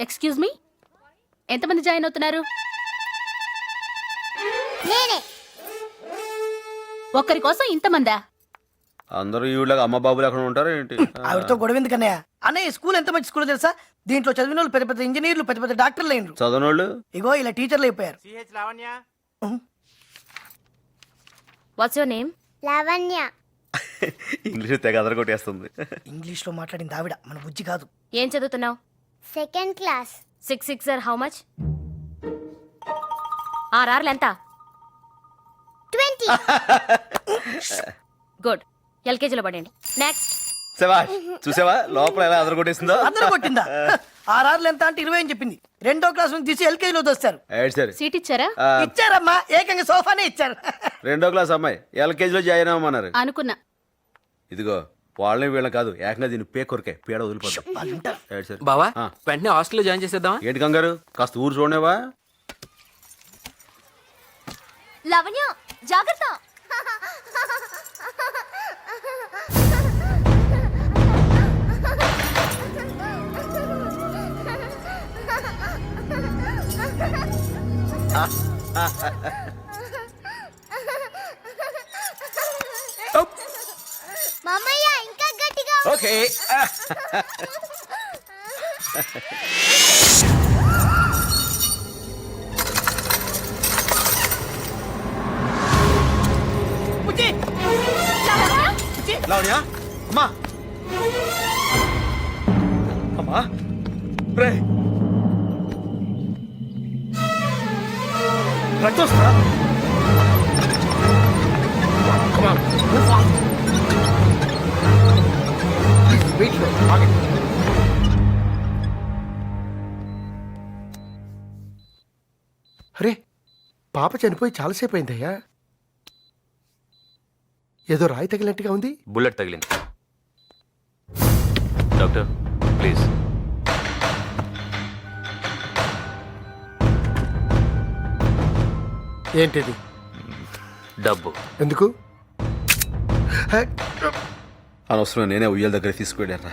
Excuse me, ఎంతమంది join అవుతున్నారు? ఒక్కరి కోసం ఇంతమందా? అందరూ ఈవిడగా అమ్మ బాబులు ఎక్కడ ఉంటారు ఏంటి? ఆవిడతో గొడవ ఎందుకన్నయ్య? అన్నయ్య స్కూల్ ఎంత మంచి స్కూల్ తెలుసా? దీంట్లో చదివిన వాళ్ళు పెద్ద పెద్ద ఇంజనీర్లు, పెద్ద పెద్ద డాక్టర్లు అయినరు. చదవనోళ్ళు ఇగో ఇలా టీచర్లు అయిపోయారు. What's your name? Lavanya. English తెగ అదరగొట్టేస్తుంది. ఇంగ్లీష్ లో మాట్లాడింది ఆవిడ, మన బుజ్జి కాదు. ఏం చదువుతున్నావు? Second class. 6 6 sir how much? 6 ఎంత? 20. గుడ్, ఎల్కేజీలో పడండి. నెక్స్ట్. శభాష్, చూసావా లోపల ఎలా అదరగొట్టేసిందో? అందరూ కొట్టిందా? ఆర్ఆర్లు ఎంత అంటే 20 అని చెప్పింది. 2వ క్లాస్ నుంచి తీసి ఎల్కేజీలో దోస్తారు. సరే సీట్ ఇచ్చారా? ఇచ్చారమ్మా, ఏకంగా సోఫానే ఇచ్చారు. 2వ క్లాస్ అమ్మాయి ఎల్కేజీలో జాయిన్ అవ్వమన్నారు. అనుకున్నా. ఇదిగో వాళ్ళని వీళ్ళని కాదు, ఏకంగా దీన్ని పేకొరికే పీడ వదిలిపోతాం. బావా వెంటనే హాస్టల్లో జాయిన్ చేసేద్దామా? ఏంటి కంగారు, కాస్త ఊరు చూడనేవా? లావణ్య జాగ్రత్త. మామయ్య ఇంకా గట్టిగా. ఓకే. బుజ్జి! లావణ్య అమ్మా, అమ్మా రే రక్తం వస్తుందా? అరే పాప చనిపోయి చాలాసేపు అయిందయ్యా. ఏదో రాయి తగిలినట్టుగా ఉంది. బుల్లెట్ తగిలింది. Doctor please. ఏంటిది? డబ్బు. ఎందుకు? హే, అనవసరం నేనే ఉయ్యాల దగ్గర తీసుకువెళ్ళారా,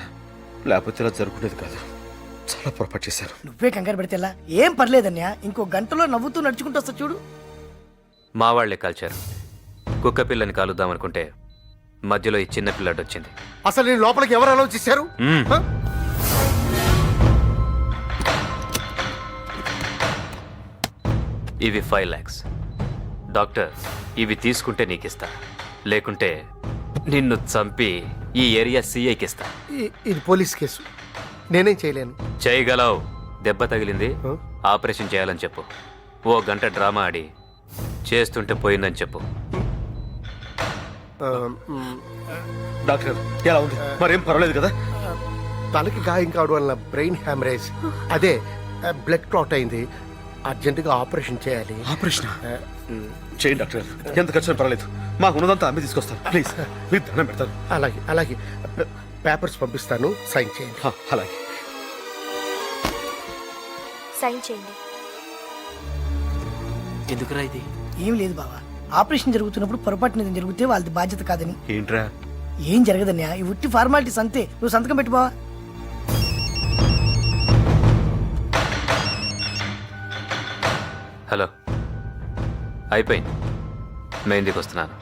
లేకపోతే ఇలా జరుగుతుంది కాదు. చాలా పొరపాటు చేశారు. నువ్వే కంగారు పెడితే ఎలా? ఏం పర్లేదన్యా, ఇంకో గంటలో నవ్వుతూ నడుచుకుంటూ వస్తా చూడు. మా వాళ్లే కాల్చారు. కుక్క పిల్లని కాలుద్దామనుకుంటే మధ్యలో ఈ చిన్న పిల్లాడు వచ్చింది. అసలు నేను లోపలికి ఎవరు అలౌ చేశారు? హ? ఇవి 5 lakhs. డాక్టర్ ఇవి తీసుకుంటే నీకిస్తా, లేకుంటే నిన్ను చంపి ఈ ఏరియా సిఐకి ఇస్తా. ఇది పోలీస్ కేసు, నేనేం చేయలేను. చేయగలవు. దెబ్బ తగిలింది, హ? ఆపరేషన్ చేయాలని చెప్పు. ఓ గంట డ్రామా ఆడి చేస్తుంటే పోయిందని చెప్పు. ఆ, మ్, డాక్టర్ ఎలా ఉంది? మరేం పర్వాలేదు కదా? తలకి గాయం కావడం వల్ల బ్రెయిన్ హ్యామరేజ్, అదే బ్లడ్ క్లాట్ అయింది. అర్జెంటుగా ఆపరేషన్ చేయాలి. ఆపరేషన్ ఆ, మ్, చేయండి డాక్టర్, ఎంత ఖర్చు పర్వాలేదు. మాకు ఉన్నదంతా అమ్మి తీసుకొస్తాను. ప్లీజ్ మీకు దండం పెడతాను. అలాగే అలాగే. పేపర్స్ పంపిస్తాను, సైన్ చేయండి. అలాగే. సైన్ చేయండి. ఎందుకురా ఇది? ఏం లేదు బావా, ఆపరేషన్ జరుగుతున్నప్పుడు పొరపాటున ఏదైనా జరిగితే వాళ్ళది బాధ్యత కాదని. ఏంట్రా? ఏం జరగదన్యా, ఈ ఉట్టి ఫార్మాలిటీస్ అంతే. నువ్వు సంతకం పెట్టు బావా. హలో, అయిపోయింది. మెహందీకి వస్తున్నాను.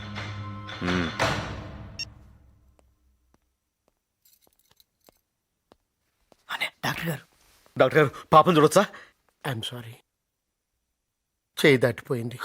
అనే డాక్టర్ గారు. డాక్టర్ గారు పాపం చూడొచ్చా? ఐఎమ్ సారీ, చేయి దాటిపోయింది.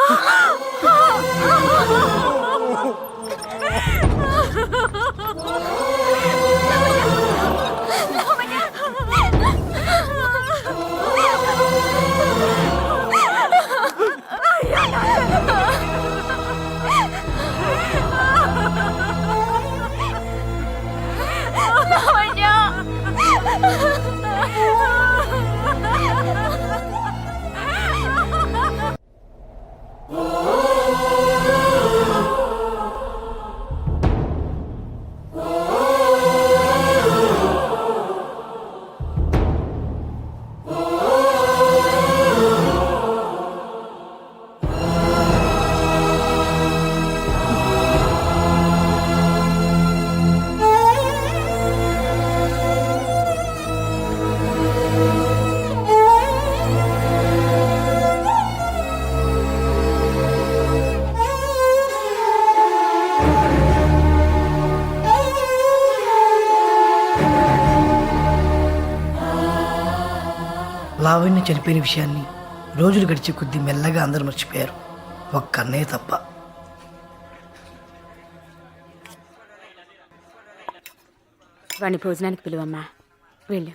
లావణ్య చనిపోయిన విషయాన్ని రోజులు గడిచే కొద్దీ మెల్లగా అందరూ మర్చిపోయారు, ఒక్క అన్నయ్య తప్ప. వాడిని భోజనానికి పిలువమ్మా, వెళ్ళు.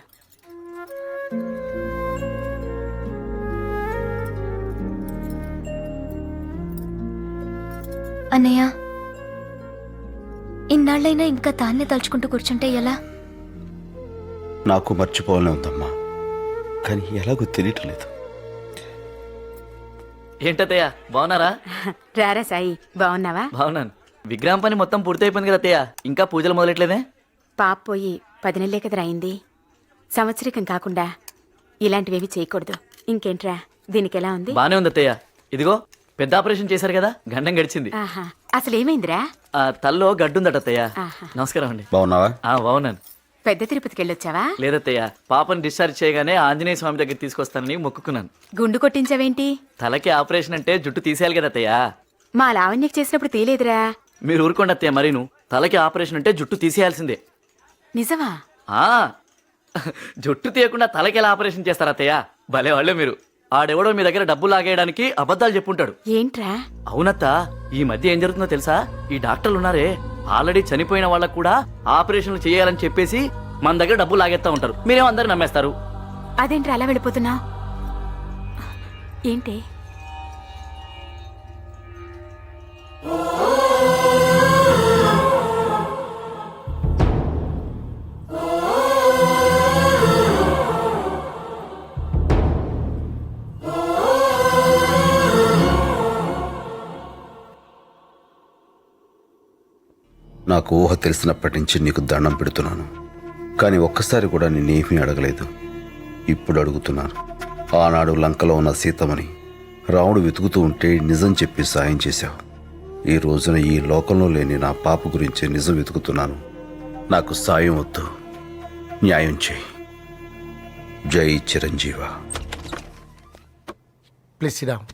అన్నయ్య, ఇన్నాళ్ళైనా ఇంకా తాన్నే తలుచుకుంటూ కూర్చుంటే ఎలా? నాకు మర్చిపోవాలని ఉందమ్మా, కానీ ఎలాగో తెలియటం లేదు. ఏంటత్తయ్య బాగున్నారా? రారా సాయి, బాగున్నావా? బాగున్నాను. విగ్రహం పని మొత్తం పూర్తయిపోయింది కదా అత్తయ్య, ఇంకా పూజలు మొదలెట్లేదే? పాప పోయి 10 నెలలే కదరా అయింది. సంవత్సరికం కాకుండా ఇలాంటివేవి చేయకూడదు. ఇంకేంట్రా, దీనికి ఎలా ఉంది? బానే ఉంది అత్తయ్య. ఇదిగో పెద్ద ఆపరేషన్ చేశారు కదా, గండం గడిచింది. ఆహా, అసలు ఏమైందిరా? ఆ తల్లో గడ్డుందట అత్తయ్య. ఆహా. నమస్కారం అండి. బాగున్నావా? బాగున్నాను. పెద్ద తిరుపతికి వెళ్ళొచ్చావా? లేదత్తయ్య, పాపని డిశ్చార్జ్ చేయగానే ఆంజనేయ స్వామి దగ్గర తీసుకొస్తానని మొక్కుకున్నాను. గుండు కొట్టించావేంటి? తలకి ఆపరేషన్ అంటే జుట్టు తీసేయాలి కదా అత్తయ్య. మా లావణ్యకి చేసినప్పుడు తీలేదురా. మీరు ఊరుకోండి అత్తయ్య, మరీను తలకి ఆపరేషన్ అంటే జుట్టు తీసేయాల్సిందే. నిజమా? ఆ జుట్టు తీయకుండా తలకి ఎలా ఆపరేషన్ చేస్తారు అత్తయ్య? భలే వాళ్ళే మీరు. ఆడెవడో మీ దగ్గర డబ్బులు లాగేయడానికి అబద్ధాలు చెప్పుంటాడు. ఏంట్రా? అవునత్త, ఈ మధ్య ఏం జరుగుతుందో తెలుసా? ఈ డాక్టర్లు ఉన్నారే, ఆల్రెడీ చనిపోయిన వాళ్ళకు కూడా ఆపరేషన్లు చేయాలని చెప్పేసి మన దగ్గర డబ్బులు లాగేస్తా ఉంటారు. మీరేమో అందరు నమ్మేస్తారు. అదేంట్రా అలా వెళ్ళిపోతున్నావు? ఏంటి? నాకు ఊహ తెలిసినప్పటి నుంచి నీకు దండం పెడుతున్నాను, కానీ ఒక్కసారి కూడా నేనేమీ అడగలేదు. ఇప్పుడు అడుగుతున్నాను. ఆనాడు లంకలో ఉన్న సీతమని రాముడు వెతుకుతూ ఉంటే నిజం చెప్పి సాయం చేశావు. ఈ రోజున ఈ లోకంలో లేని నా పాప గురించి నిజం వెతుకుతున్నాను. నాకు సాయం వద్దు, న్యాయం చేయి. జై చిరంజీవ. ప్లీజ్ సిడామ్.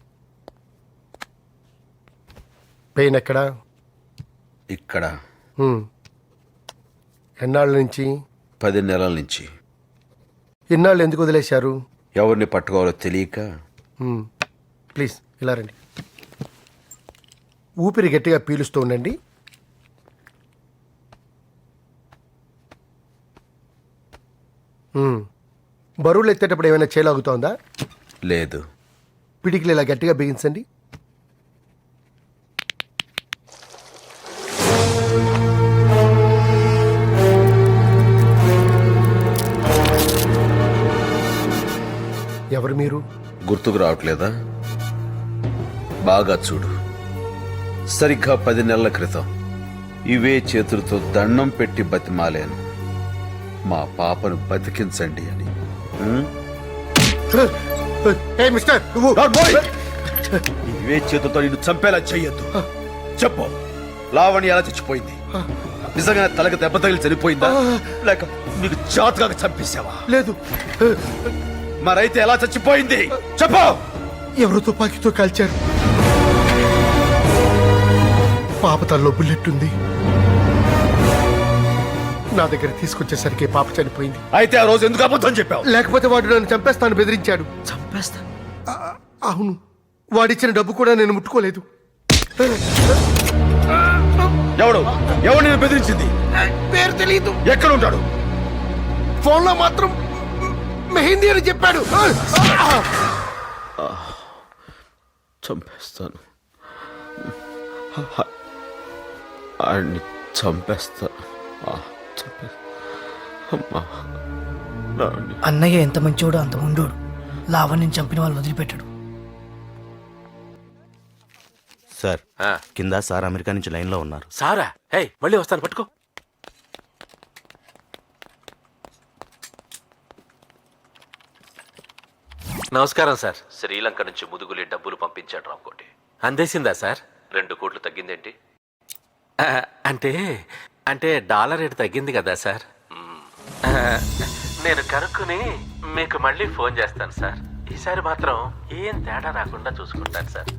పెయిన్ ఎక్కడా? ఇక్కడ ఎన్నాళ్ళ నుంచి? 10 నెలల నుంచి. ఇన్నాళ్ళు ఎందుకు వదిలేశారు? ఎవరిని పట్టుకోవాలో తెలియక. ప్లీజ్ ఇలా రండి. ఊపిరి గట్టిగా పీలుస్తూ ఉండండి. బరువులు ఎత్తేటప్పుడు ఏమైనా చేలాగుతోందా? లేదు. పిడికిలు ఇలా గట్టిగా బిగించండి. ఎవరు మీరు? గుర్తుకు రావట్లేదా? బాగా చూడు. సరిగ్గా 10 నెలల క్రితం ఇవే చేతులతో దండం పెట్టి బతిమాలాను, మా పాపను బతికించండి అని. ఏ మిస్టర్, నువ్వు ఇవే చేతులతో నిన్ను చంపేలా చెయ్యొద్దు. చెప్పు, లావణ్య ఎలా చచ్చిపోయింది? నిజంగా తలకి దెబ్బ తగిలి చనిపోయిందా, లేక నీకు జాతకాగా చంపేశావా? లేదు. మరైతే ఎలా చచ్చిపోయింది చెప్పు. ఎవరో తుపాకీతో కాల్చారు. పాప తనలో బుల్లెట్ ఉంది. నా దగ్గర తీసుకొచ్చేసరికి పాప చనిపోయింది. అయితే ఆ రోజు ఎందుకు అబద్ధం చెప్పావు? లేకపోతే వాడు నన్ను చంపేస్తాను బెదిరించాడు. చంపేస్తా? అవును, వాడిచ్చిన డబ్బు కూడా నేను ముట్టుకోలేదు. ఎవడు నేను బెదిరించింది? పేరు తెలియదు. ఎక్కడ ఉంటాడు? ఫోన్లో మాత్రం మెహిందీ అని చెప్పాడు. చంపేస్తాను, ఆడిని చంపేస్తాను. అన్నయ్య ఎంత మంచోడో అంత ఉండోడు. లావణ్యం చంపిన వాళ్ళు వదిలిపెట్టాడు. సార్, కింద సార్ అమెరికా నుంచి లైన్లో ఉన్నారు. సారా? హే, మళ్ళీ వస్తాను, పట్టుకో. నమస్కారం సార్. శ్రీలంక నుంచి ముదుగులే డబ్బులు పంపించాడు రామ్కోటి. అందేసిందా సార్? 2 కోట్లు తగ్గిందేంటి? అంటే డాలర్ రేటు తగ్గింది కదా సార్. నేను కనుక్కుని మీకు మళ్ళీ ఫోన్ చేస్తాను సార్. ఈసారి మాత్రం ఏం తేడా రాకుండా చూసుకుంటాను సార్.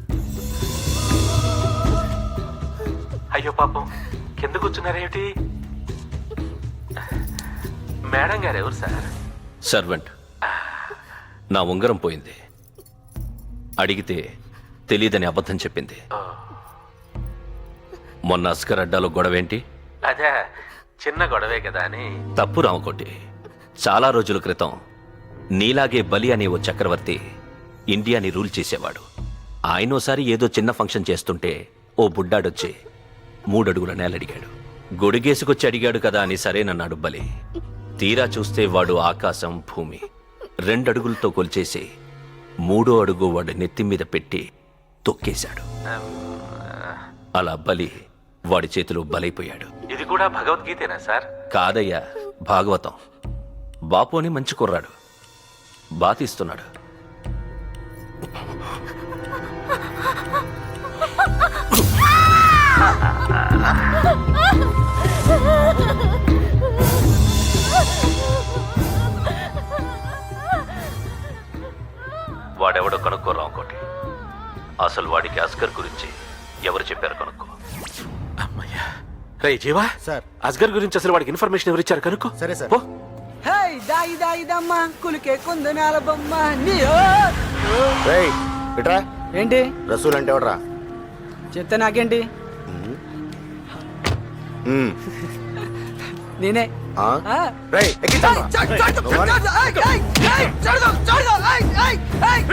అయ్యో పాపం, కింద కూర్చున్నారేమిటి? మేడం గారు ఎవరు సార్? సర్వెంట్. నా ఉంగరం పోయింది. అడిగితే తెలీదని అబద్ధం చెప్పింది. మొన్న అస్కర్ అడ్డాలో గొడవేంటి? అదే చిన్న గొడవే కదా అని. తప్పు రామకోటి. చాలా రోజుల క్రితం నీలాగే బలి అనే ఓ చక్రవర్తి ఇండియాని రూల్ చేసేవాడు. ఆయనోసారి ఏదో చిన్న ఫంక్షన్ చేస్తుంటే ఓ బుడ్డాడొచ్చి 3 అడుగుల నేలడిగాడు. గొడుగేసుకొచ్చి అడిగాడు కదా అని సరేనన్నాడు బలి. తీరా చూస్తే వాడు ఆకాశం భూమి 2 అడుగులతో కొల్చేసి 3వ అడుగు వాడి నెత్తి మీద పెట్టి తొక్కేశాడు. అలా బలి వాడి చేతిలో బలైపోయాడు. ఇది కూడా భగవద్గీతేనా సార్? కాదయ్యా, భాగవతం. బాపు అని మంచి కుర్రాడు, బాతిస్తున్నాడు. వాడెవడో కనుక్కోరా ఇంకోటి. అసలు వాడికి అస్కర్ గురించి ఎవరు చెప్పారు కనుక్కో. అమ్మయ్యా. రే జీవా, సార్. అస్గర్ గురించి అసలు వాడికి ఇన్ఫర్మేషన్ ఎవరు ఇచ్చారు కనుక్కో. సరే సార్. పో. దాయి దాయి దమ్మ కులికే కొందనాల బొమ్మ రేయ్ ఇట్రా. ఏంటి రసూల్ అంటే ఎవడరా? చెప్తే నాకేంటి? నేనే. రేయ్ ఎక్కించండి. ఏయ్, ఏయ్, ఏయ్, ఏయ్, ఏయ్,